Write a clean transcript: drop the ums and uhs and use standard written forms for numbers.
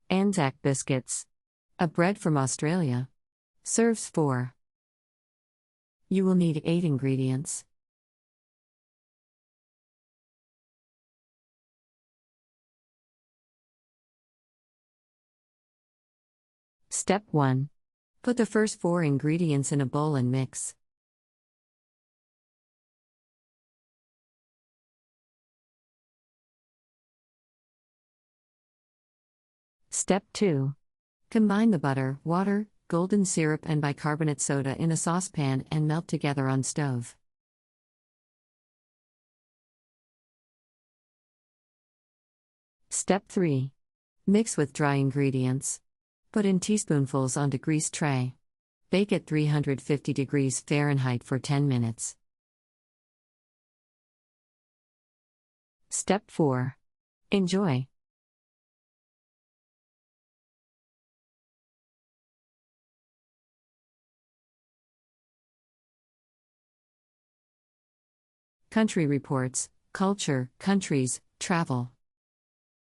Anzac Biscuits. A bread from Australia. Serves 4. You will need 8 ingredients. Step 1. Put the first 4 ingredients in a bowl and mix. Step 2. Combine the butter, water, golden syrup and bicarbonate soda in a saucepan and melt together on stove. Step 3. Mix with dry ingredients. Put in teaspoonfuls onto greased tray. Bake at 350 degrees Fahrenheit for 10 minutes. Step 4. Enjoy. Country Reports, Culture, Countries, Travel.